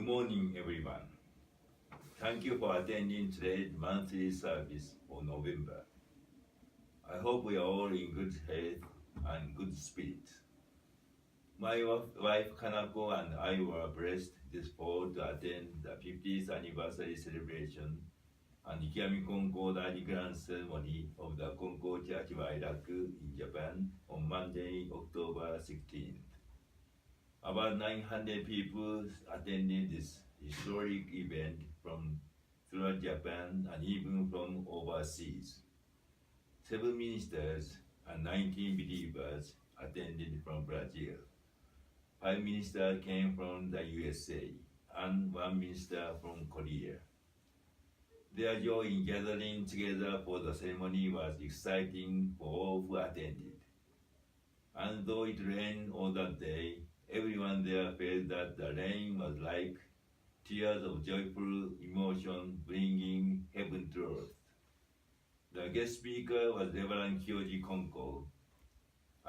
morning, everyone. Thank you for attending today's monthly service for November. I hope we are all in good health and good spirit. My wife Kanako and I were blessed this fall to attend the 50th anniversary celebration and Ikiyami Konko grand ceremony of the Konko Church of Airaku in Japan on Monday, October 16th. About 900 people attended this historic event from throughout Japan and even from overseas. 7 ministers and 19 believers attended from Brazil. 5 ministers came from the USA and 1 minister from Korea. Their joy in gathering together for the ceremony was exciting for all who attended. And though it rained all that day, everyone there felt that the rain was like tears of joyful emotion bringing heaven to earth. The guest speaker was Reverend Kyoji Konko.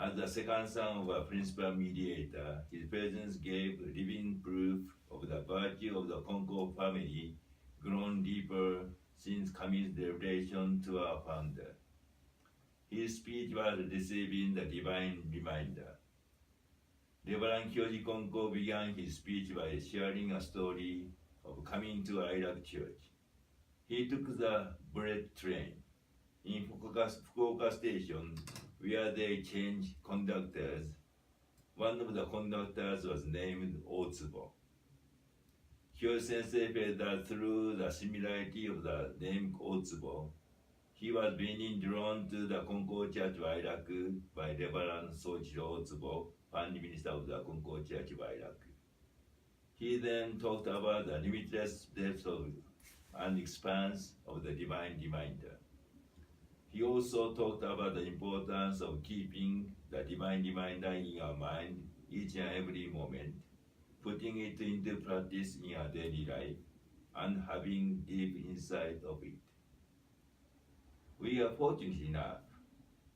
As the second son of a principal mediator, his presence gave living proof of the virtue of the Konko family grown deeper since Kami's revelation to our founder. His speech was receiving the divine reminder. Reverend Kyoji Konko began his speech by sharing a story of coming to Airaku Church. He took the bullet train in Fukuoka Station where they changed conductors. One of the conductors was named Otsubo. Kyoji Sensei felt that through the similarity of the name Otsubo, he was being drawn to the Konko Church of Airaku by Reverend Soichiro Otsubo, Prime Minister of the Konko Church of Airaku. He then talked about the limitless depth of and expanse of the divine reminder. He also talked about the importance of keeping the divine reminder in our mind each and every moment, putting it into practice in our daily life, and having deep insight of it. We are fortunate enough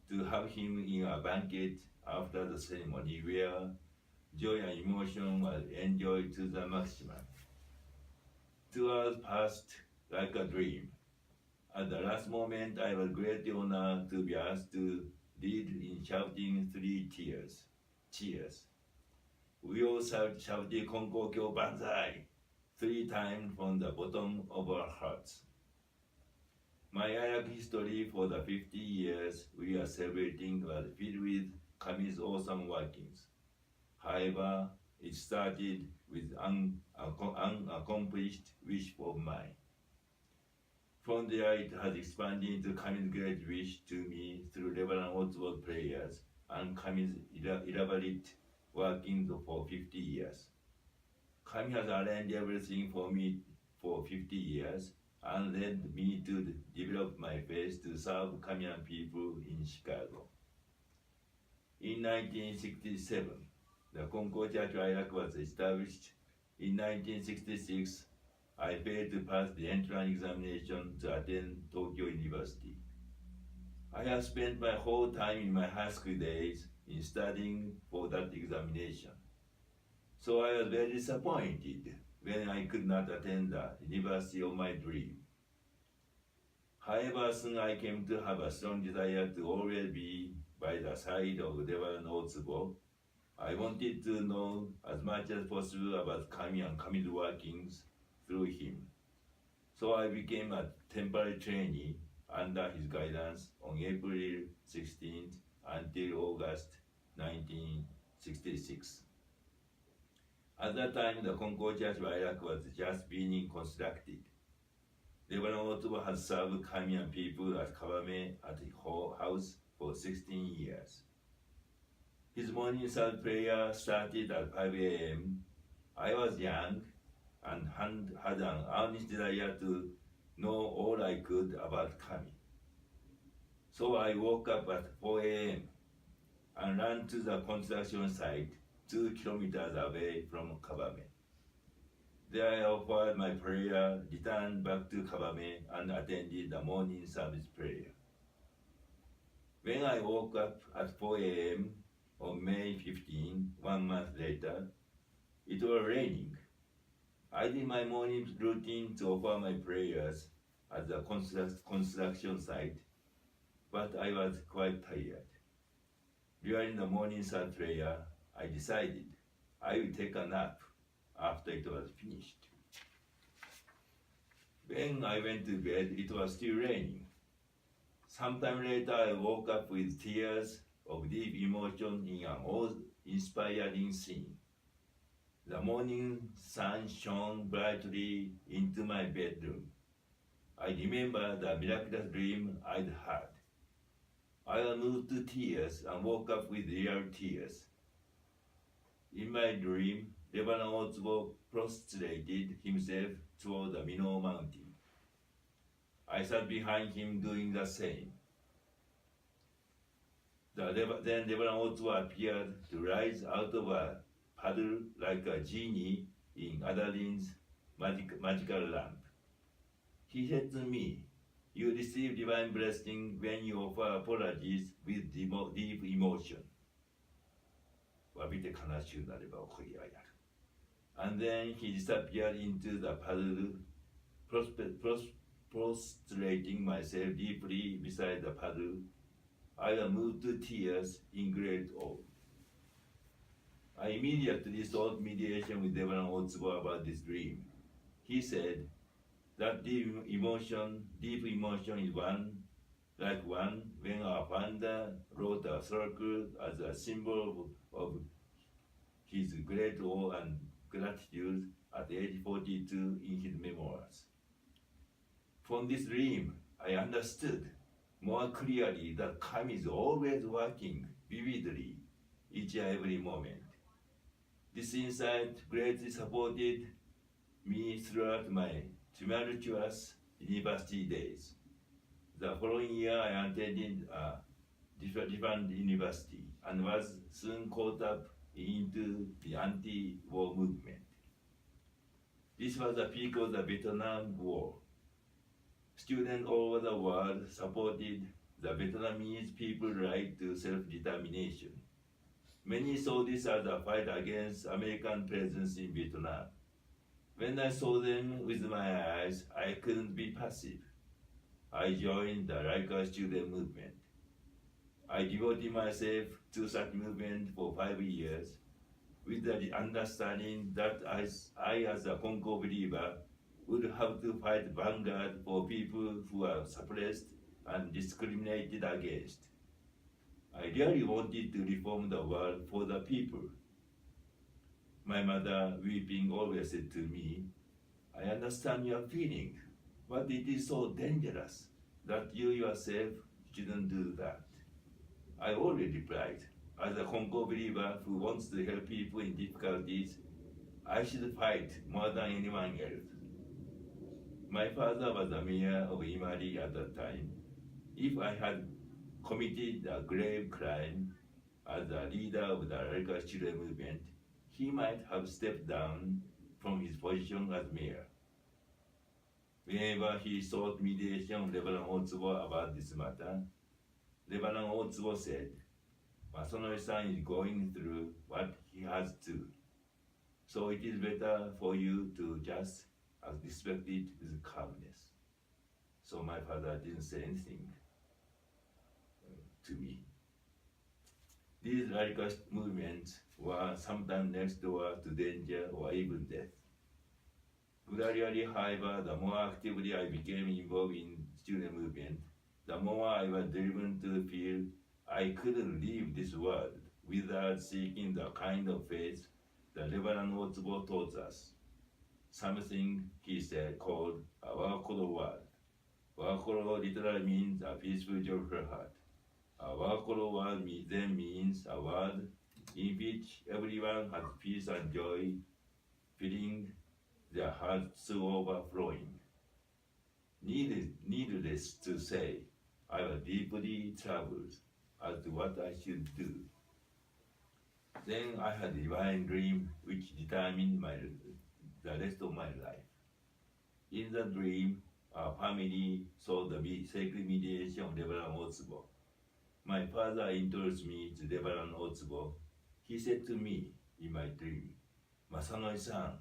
to have him in our banquet after the ceremony where joy and emotion were enjoyed to the maximum. 2 hours passed like a dream. At the last moment, I was greatly honored to be asked to lead in shouting 3 cheers. We all shouted Konko Kyo Banzai 3 times from the bottom of our hearts. My Airaku history for the 50 years we are celebrating was filled with Kami's awesome workings. However, it started with unaccomplished wish of mine. From there, it has expanded into Kami's great wish to me through Reverend Otsubo's prayers and Kami's elaborate workings for 50 years. Kami has arranged everything for me for 50 years and led me to develop my faith to serve Kamian people in Chicago. In 1967, the Konko Church of Airaku was established. In 1966, I failed to pass the entrance examination to attend Tokyo University. I have spent my whole time in my high school days in studying for that examination. So I was very disappointed when I could not attend the university of my dream. However, soon I came to have a strong desire to always be by the side of Reverend Otsubo. I wanted to know as much as possible about Kami and Kami's workings through him. So I became a temporary trainee under his guidance on April 16th until August 1966. At that time, the Konko Church of Airaku was just being constructed. Reverend Otsubo has served Kamian people at Kabame at his house for 16 years. His morning service prayer started at 5 a.m. I was young and had an earnest desire to know all I could about Kami. So I woke up at 4 a.m. and ran to the construction site 2 kilometers away from Kabame. There I offered my prayer, returned back to Kabame, and attended the morning service prayer. When I woke up at 4 a.m. on May 15, 1 month later, it was raining. I did my morning routine to offer my prayers at the construction site, but I was quite tired. During the morning third prayer, I decided I would take a nap after it was finished. When I went to bed, it was still raining. Sometime later, I woke up with tears of deep emotion in an awe-inspiring scene. The morning sun shone brightly into my bedroom. I remember the miraculous dream I'd had. I was moved to tears and woke up with real tears. In my dream, Reverend Otsubo prostrated himself toward the Minnow Mountain. I sat behind him doing the same. Then Reverend Otsubo appeared to rise out of a puddle like a genie in Aladdin's magical lamp. He said to me, "You receive divine blessing when you offer apologies with deep emotion." And then he disappeared into the puddle, prostrating myself deeply beside the puddle. I was moved to tears in great awe. I immediately sought mediation with Reverend Otsubo about this dream. He said that deep emotion is like one when our founder wrote a circle as a symbol of his great awe and gratitude at age 42 in his memoirs. From this dream, I understood more clearly that Kami is always working vividly each and every moment. This insight greatly supported me throughout my tumultuous university days. The following year, I attended a different university and was soon caught up into the anti-war movement. This was the peak of the Vietnam War. Students all over the world supported the Vietnamese people's right to self-determination. Many saw this as a fight against American presence in Vietnam. When I saw them with my eyes, I couldn't be passive. I joined the Airaku student movement. I devoted myself to such movement for 5 years with the understanding that I as a Konko believer, would have to fight vanguard for people who are suppressed and discriminated against. I really wanted to reform the world for the people. My mother, weeping, always said to me, "I understand your feeling, but it is so dangerous that you yourself shouldn't do that." I already replied, as a Konko believer who wants to help people in difficulties, I should fight more than anyone else. My father was the mayor of Imari at that time. If I had committed a grave crime as a leader of the Airaku student movement, he might have stepped down from his position as mayor. Whenever he sought mediation of Reverend Otsubo about this matter, Reverend Otsubo said, "Masanori-san is going through what he has to, so it is better for you to just respect it with calmness." So my father didn't say anything to me. These radical movements were sometimes next door to danger or even death. Gradually, however, the more actively I became involved in student movement, the more I was driven to feel I couldn't leave this world without seeking the kind of faith that Reverend Otsubo taught us. Something he said called a Wakoro world. Wakoro literally means a peaceful, joyful heart. A Wakoro world then means a world in which everyone has peace and joy, filling their hearts to overflowing. Needless to say, I was deeply troubled as to what I should do. Then I had a divine dream which determined the rest of my life. In the dream, our family saw the sacred mediation of Reverend Otsubo. My father introduced me to Reverend Otsubo. He said to me in my dream, "Masanori-san,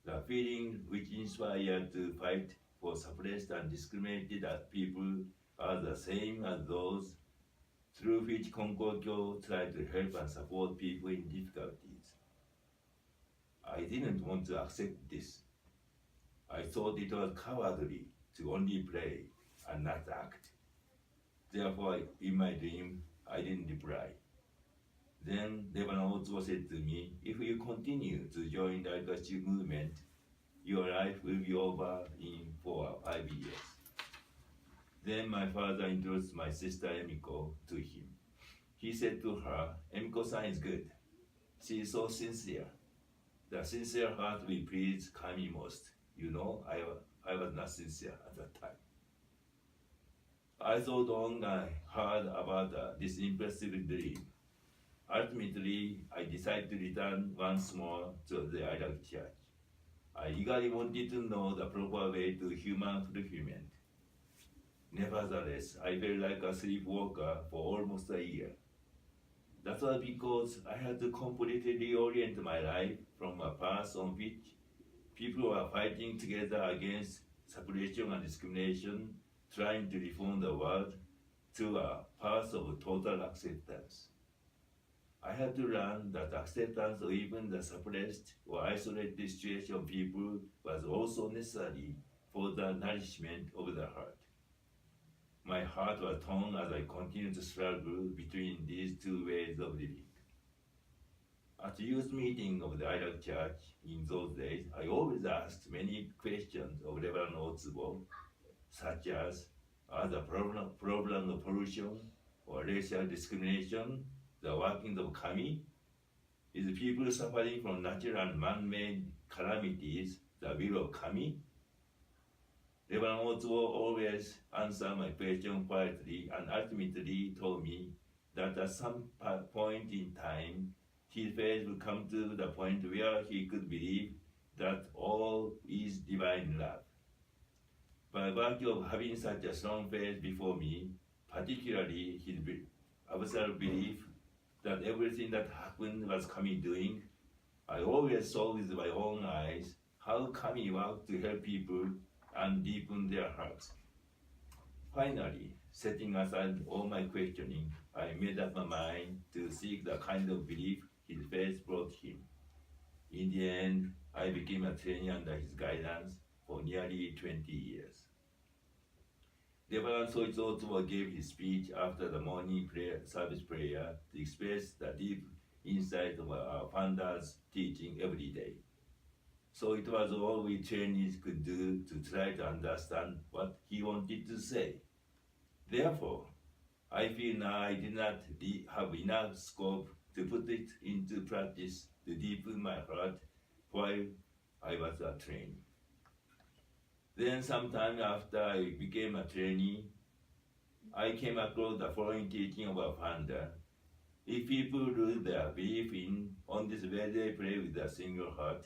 The feeling which inspired to fight for suppressed and discriminated people are the same as those through which Konko tried to help and support people in difficulties. I didn't want to accept this. I thought it was cowardly to only pray and not act. Therefore, in my dream, I didn't reply. Then Reverend Otsuo said to me, if you continue to join the Airaku movement, your life will be over in 4 or 5 years. Then my father introduced my sister Emiko to him. He said to her, Emiko-san is good. She is so sincere. The sincere heart will please Kami most. You know, I was not sincere at that time. I thought long and hard about this impressive dream. Ultimately, I decided to return once more to the Airaku Church. I eagerly wanted to know the proper way to human fulfillment. Nevertheless, I felt like a sleepwalker for almost a year. That was because I had to completely reorient my life from a path on which people were fighting together against separation and discrimination, trying to reform the world, to a path of total acceptance. I had to learn that acceptance of even the suppressed or isolated situation of people was also necessary for the nourishment of the heart. My heart was torn as I continued to struggle between these two ways of living. At the youth meeting of the Airaku Church in those days, I always asked many questions of Reverend Otsuo, such as, are the problem of pollution or racial discrimination the workings of Kami? Is people suffering from natural and man-made calamities the will of Kami? Reverend Otsuo always answered my question quietly and ultimately told me that at some point in time, his faith would come to the point where he could believe that all is divine love. By virtue of having such a strong faith before me, particularly his absolute belief that everything that happened was Kami doing, I always saw with my own eyes how Kami worked to help people and deepen their hearts. Finally, setting aside all my questioning, I made up my mind to seek the kind of belief his faith brought him. In the end, I became a trainee under his guidance for nearly 20 years. Reverend Soichi Otsuo gave his speech after the morning service prayer to express the deep insight of our founder's teaching every day. So it was all we trainees could do to try to understand what he wanted to say. Therefore, I feel now I did not have enough scope to put it into practice to deepen my heart while I was a trainee. Then sometime after I became a trainee, I came across the following teaching of our founder. If people lose their belief on this way they pray with a single heart,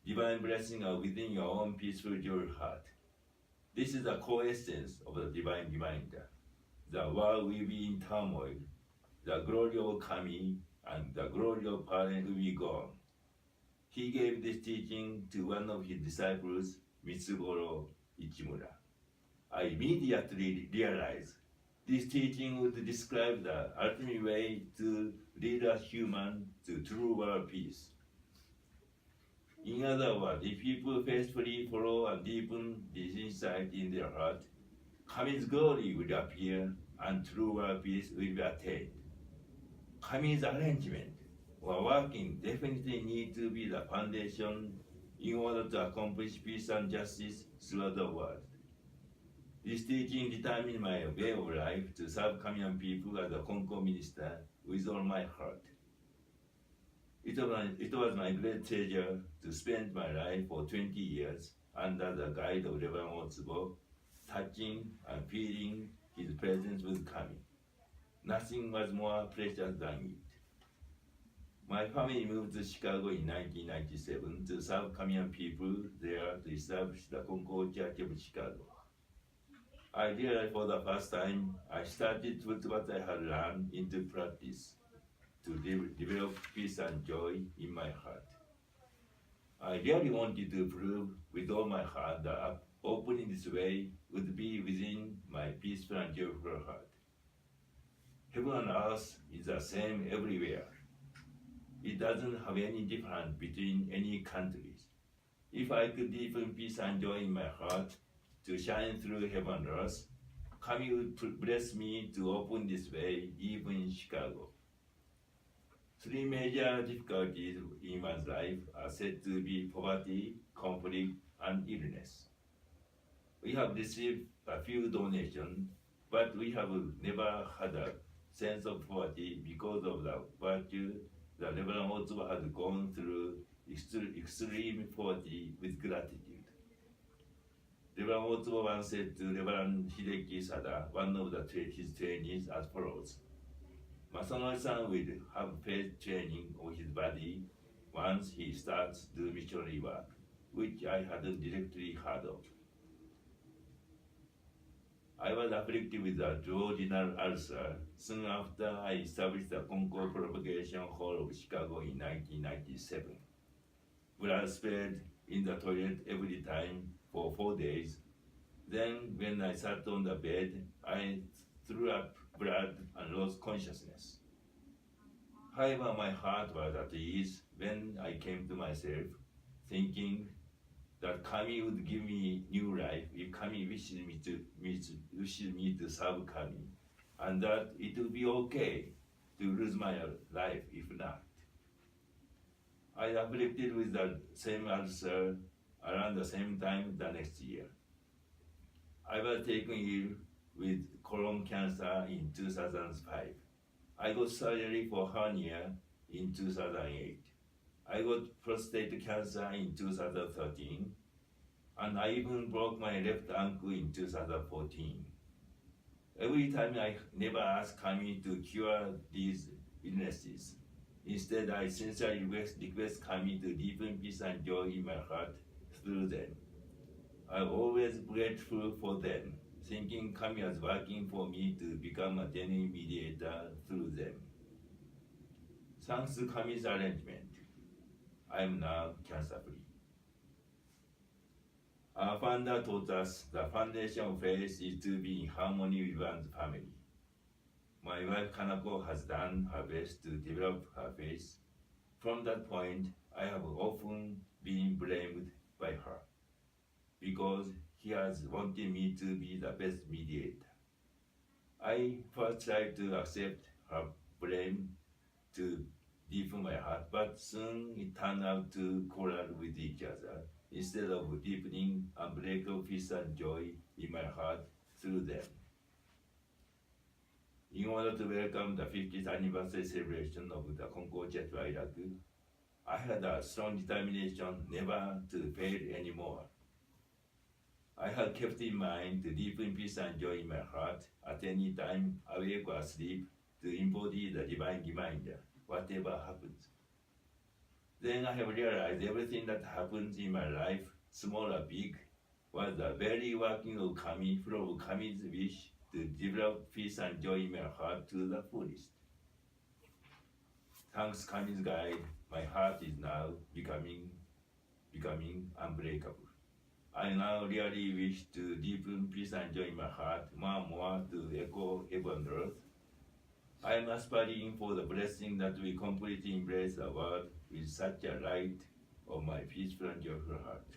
divine blessings are within your own peaceful joy heart. This is the co-essence of the divine reminder. The world will be in turmoil. The glory of Kami and the glory of Parent will be gone. He gave this teaching to one of his disciples, Mitsugoro Ichimura. I immediately realized this teaching would describe the ultimate way to lead a human to true world peace. In other words, if people faithfully follow and deepen this insight in their heart, Kami's glory will appear and true world peace will be attained. Kami's arrangement or working definitely need to be the foundation in order to accomplish peace and justice throughout the world. This teaching determined my way of life to serve Kamian people as a Konko minister with all my heart. It was my great pleasure to spend my life for 20 years under the guide of Reverend Otsuo, touching and feeling his presence with Kami. Nothing was more precious than it. My family moved to Chicago in 1997 to serve Kamian people there to establish the Konko Church of Chicago. I realized for the first time I started to put what I had learned into practice to develop peace and joy in my heart. I really wanted to prove with all my heart that opening this way would be within my peaceful and joyful heart. Heaven and earth is the same everywhere. It doesn't have any difference between any countries. If I could deepen peace and joy in my heart to shine through heaven and earth, Kami would bless me to open this way even in Chicago. Three major difficulties in one's life are said to be poverty, conflict, and illness. We have received a few donations, but we have never had a sense of poverty because of the virtue that Reverend Otsuba had gone through extreme poverty with gratitude. Reverend Otsuba once said to Reverend Hideki Sada, one of his trainees, as follows: Masanori-san will have faith training of his body once he starts to do missionary work, which I hadn't directly heard of. I was afflicted with a duodenal ulcer soon after I established the Konko Propagation Hall of Chicago in 1997. Blood spilled in the toilet every time for 4 days. Then, when I sat on the bed, I threw up blood and lost consciousness. However, my heart was at ease when I came to myself, thinking that Kami would give me new life if Kami wishes me to serve Kami, and that it would be okay to lose my life if not. I afflicted with the same ulcer around the same time the next year. I was taken ill with colon cancer in 2005. I got surgery for hernia in 2008. I got prostate cancer in 2013, and I even broke my left ankle in 2014. Every time I never asked Kami to cure these illnesses. Instead, I sincerely request Kami to deepen peace and joy in my heart through them. I'm always grateful for them, thinking Kami was working for me to become a genuine mediator through them. Thanks to Kami's arrangement, I am now cancer-free. Our founder taught us the foundation of faith is to be in harmony with one's family. My wife Kanako has done her best to develop her faith. From that point, I have often been blamed by her because he has wanted me to be the best mediator. I first tried to accept her blame to deepen my heart, but soon it turned out to quarrel with each other instead of deepening unbreakable peace and joy in my heart through them. In order to welcome the 50th anniversary celebration of the Konko Church of Airaku, I had a strong determination never to fail anymore. I had kept in mind to deepen peace and joy in my heart at any time, awake or asleep, to embody the divine reminder, whatever happens. Then I have realized everything that happens in my life, small or big, was the very working of Kami, full of Kami's wish to develop peace and joy in my heart to the fullest. Thanks Kami's guide, my heart is now becoming unbreakable. I now really wish to deepen peace and joy in my heart more and more to echo heaven and earth. I am aspiring for the blessing that we completely embrace the world with such a light of my peaceful and joyful heart.